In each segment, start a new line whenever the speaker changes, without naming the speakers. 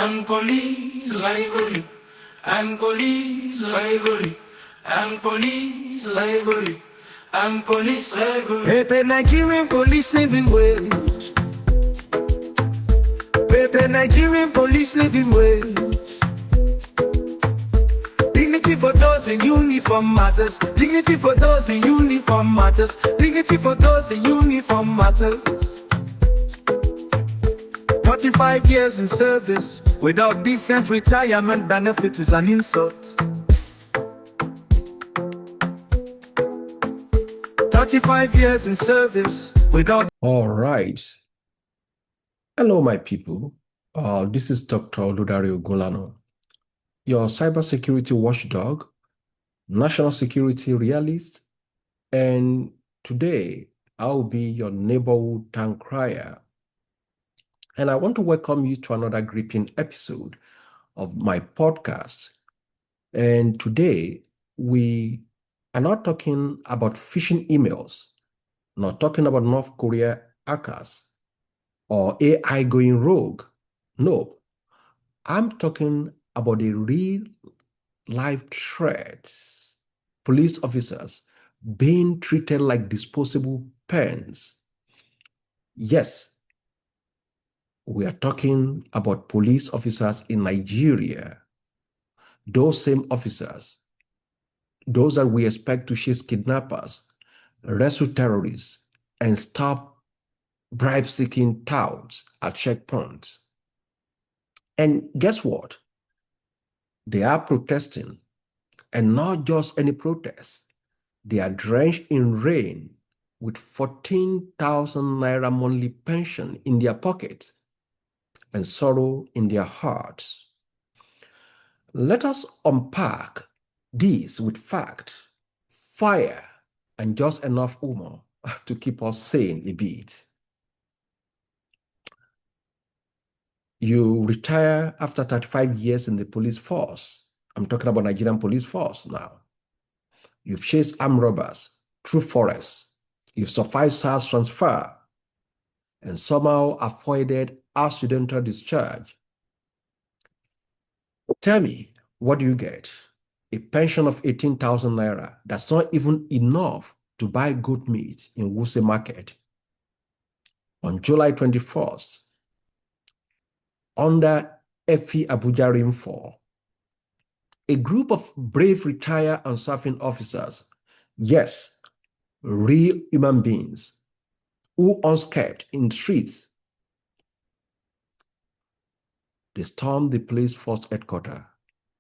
and police rivalry, and police rivalry, and police rivalry, and police rivalry. Pepe Nigerian police living wage. Pepe Nigerian police living wage. Dignity for those in uniform matters. Dignity for those in uniform matters. Dignity for those in uniform matters. 45 years in service without decent retirement benefit is an insult. 35 years in service without...
All right. Hello, my people. This is Dr. Oludare Ogunlana, your cybersecurity watchdog, national security realist, and today I'll be your neighborhood town crier. And I want to welcome you to another gripping episode of my podcast. And today we are not talking about phishing emails, not talking about North Korea hackers or AI going rogue. No, I'm talking about a real life threat. Police officers being treated like disposable pens. Yes, we are talking about police officers in Nigeria. Those same officers, those that we expect to chase kidnappers, rescue terrorists, and stop bribe-seeking touts at checkpoints. And guess what? They are protesting, and not just any protest. They are drenched in rain with 14,000 naira monthly pension in their pockets and sorrow in their hearts. Let us unpack this with fact, fire, and just enough humor to keep us sane a bit. You retire after 35 years in the police force. I'm talking about Nigerian police force now. You've chased armed robbers through forests. You've survived SARS transfer and somehow avoided accidental discharge. Tell me, what do you get? A pension of 18,000 naira. That's not even enough to buy goat meat in Wuse Market. On July 21st, under FE Abuja rainfall, a group of brave retired and serving officers, yes, real human beings, who unscathed in streets, they stormed the police force headquarters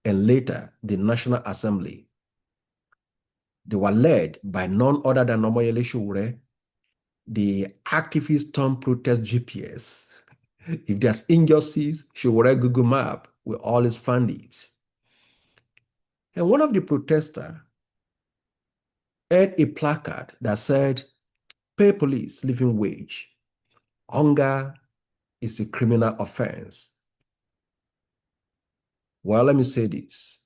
and later the National Assembly. They were led by none other than Omoyele Sowore, the activist turned protest GPS. If there's injustice, Sowore Google Map will always find it. And one of the protesters had a placard that said, "Pay police living wage. Hunger is a criminal offense." Well, let me say this.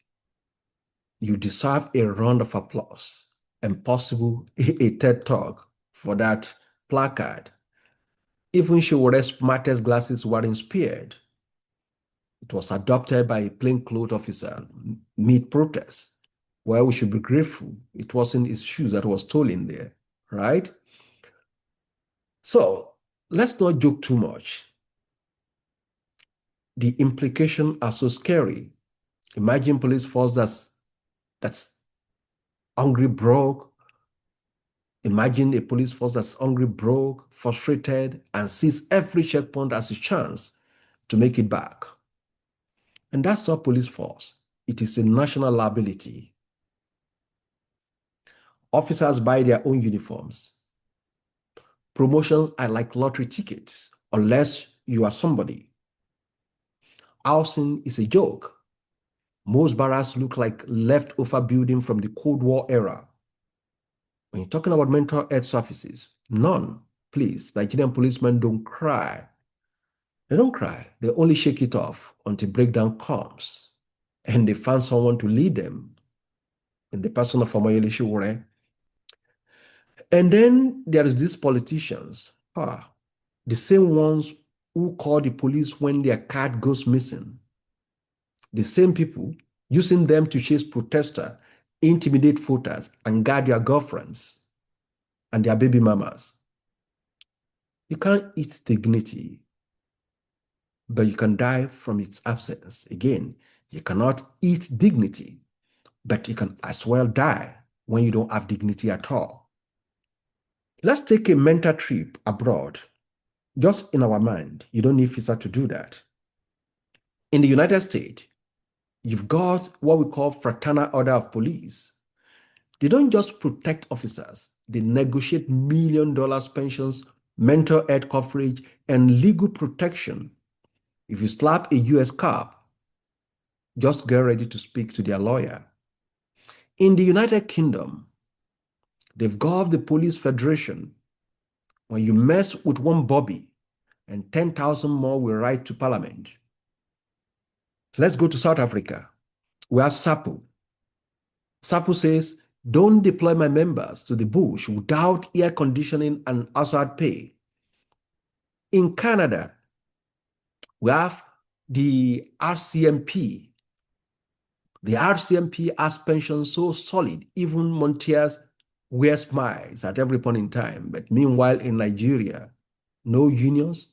You deserve a round of applause and possible a TED Talk for that placard. Even Showore's smartest glasses weren't spared. It was adopted by a plainclothes officer mid-protest. Well, we should be grateful it wasn't his shoes that was stolen there, right? So let's not joke too much. The implications are so scary. Imagine police force that's hungry, broke. Imagine a police force that's hungry, broke, frustrated, and sees every checkpoint as a chance to make it back. And that's not police force. It is a national liability. Officers buy their own uniforms. Promotions are like lottery tickets, unless you are somebody. Housing is a joke. Most barracks look like leftover building from the Cold War era. When you're talking about mental health services, none. Please, Nigerian policemen don't cry. They don't cry. They only shake it off until breakdown comes. And they find someone to lead them in the person of Omoyele Sowore. And then there is these politicians, the same ones who call the police when their cat goes missing. The same people using them to chase protesters, intimidate voters, and guard their girlfriends and their baby mamas. You can't eat dignity, but you can die from its absence. Again, you cannot eat dignity, but you can as well die when you don't have dignity at all. Let's take a mental trip abroad, just in our mind. You don't need visa to do that. In the United States, you've got what we call fraternal order of police. They don't just protect officers, they negotiate $1 million pensions, mental health coverage, and legal protection. If you slap a US cop, just get ready to speak to their lawyer. In the United Kingdom, they've got the police federation. When you mess with one Bobby, and 10,000 more will write to parliament. Let's go to South Africa. We have SAPO. SAPO says, don't deploy my members to the bush without air conditioning and hazard pay. In Canada, we have the RCMP. The RCMP has pensions so solid, even Montiers wear smiles at every point in time. But meanwhile, in Nigeria, no unions,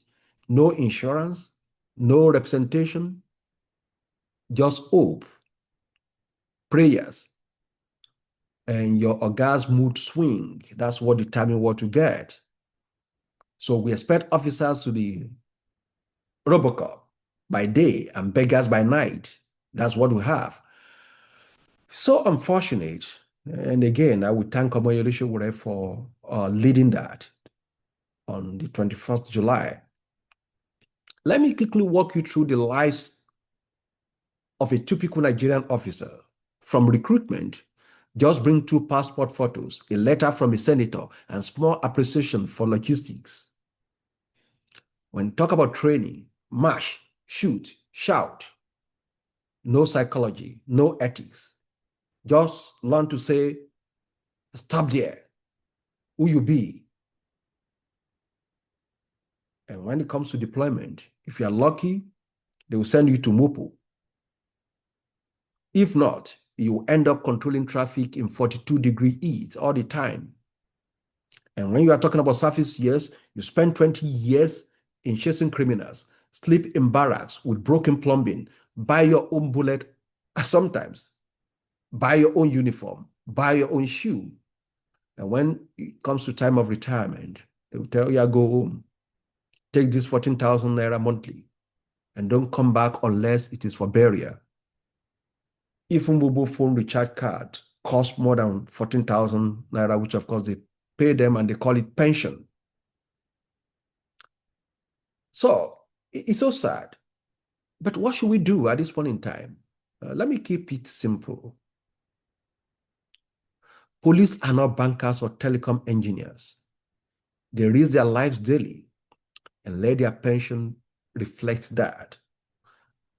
no insurance, no representation, just hope, prayers, and your Oga's mood swing. That's what determines what you get. So we expect officers to be Robocop by day and beggars by night. That's what we have. So unfortunate. And again, I would thank Omoyele Sowore for leading that on the 21st July. Let me quickly walk you through the lives of a typical Nigerian officer. From recruitment, just bring 2 passport photos, a letter from a senator, and small appreciation for logistics. When talk about training, march, shoot, shout, no psychology, no ethics. Just learn to say, stop there, who you be. And when it comes to deployment, if you are lucky, they will send you to Mopo. If not, you will end up controlling traffic in 42-degree heat all the time. And when you are talking about service years, you spend 20 years in chasing criminals, sleep in barracks with broken plumbing, buy your own bullet sometimes, buy your own uniform, buy your own shoe. And when it comes to time of retirement, they will tell you, go home, take this 14,000 naira monthly, and don't come back unless it is for burial. Even mobile phone recharge card costs more than 14,000 naira, which of course they pay them and they call it pension. So it's so sad. But what should we do at this point in time? Let me keep it simple. Police are not bankers or telecom engineers. They risk their lives daily and let their pension reflect that.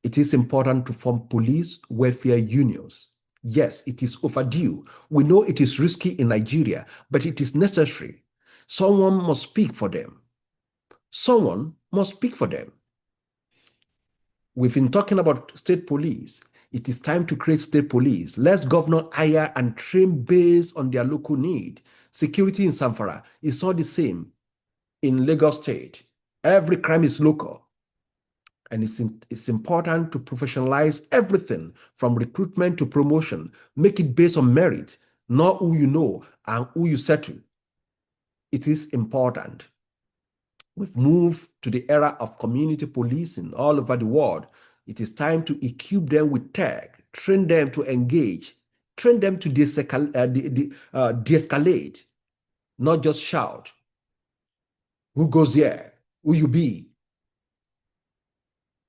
It is important to form police welfare unions. Yes, it is overdue. We know it is risky in Nigeria, but it is necessary. Someone must speak for them. Someone must speak for them. We've been talking about state police. It is time to create state police. Let governor hire and train based on their local need. Security in Zamfara is not the same in Lagos State. Every crime is local. And it's important to professionalize everything from recruitment to promotion. Make it based on merit, not who you know and who you settle. It is important. We've moved to the era of community policing all over the world. It is time to equip them with tech, train them to engage, train them to de-escalate, not just shout. Who goes there? Who you be?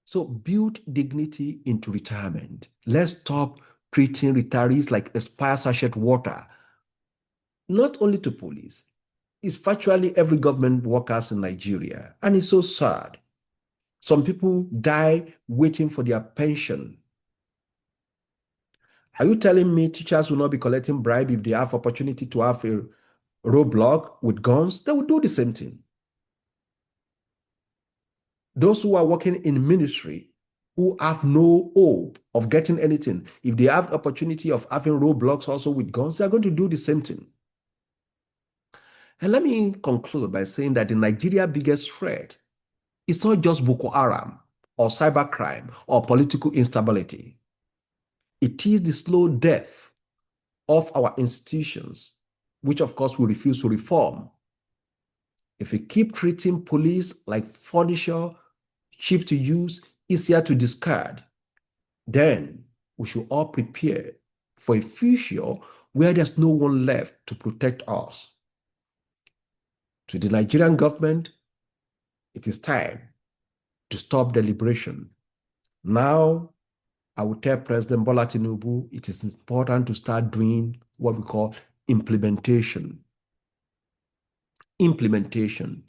So build dignity into retirement. Let's stop treating retirees like expired sachet water. Not only to police, it's virtually every government workers in Nigeria. And it's so sad. Some people die waiting for their pension. Are you telling me teachers will not be collecting bribe if they have opportunity to have a roadblock with guns? They will do the same thing. Those who are working in ministry, who have no hope of getting anything, if they have the opportunity of having roadblocks also with guns, they're going to do the same thing. And let me conclude by saying that the Nigeria biggest threat is not just Boko Haram or cybercrime or political instability. It is the slow death of our institutions, which of course we refuse to reform. If we keep treating police like furniture, cheap to use, easier to discard, then we should all prepare for a future where there's no one left to protect us. To the Nigerian government, it is time to stop deliberation. Now, I will tell President Bola Tinubu it is important to start doing what we call implementation. Implementation.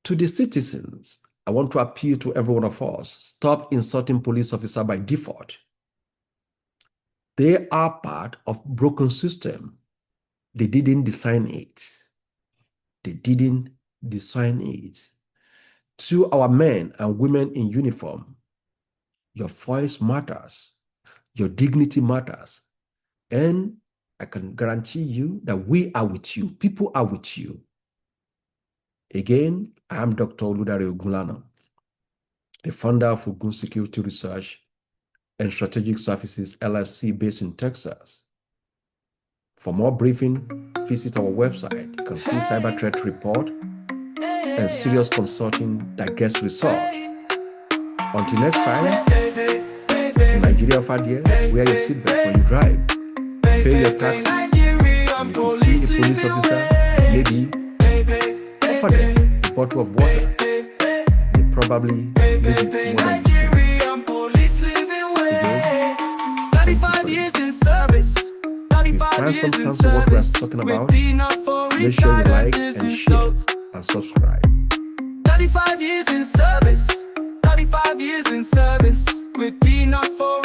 To the citizens, I want to appeal to every one of us, stop insulting police officers by default. They are part of broken system. They didn't design it. They didn't design it. To our men and women in uniform, your voice matters. Your dignity matters. And I can guarantee you that we are with you. People are with you. Again, I am Dr. Oludare Ogunlana, the founder of Ogun Security Research and Strategic Services LLC based in Texas. For more briefing, visit our website. You can see cyber threat report and serious consulting that gets results. Until next time, in Nigeria of Adia, wear your seatbelt when you drive. Pay your taxes. And if you see a police officer, maybe offer them a bottle of water. They probably need it more than you.
35 years in service.
If you find some sense of what we are talking about, make sure you like and share and subscribe.
35 years in service. 35 years in service. We'd be not for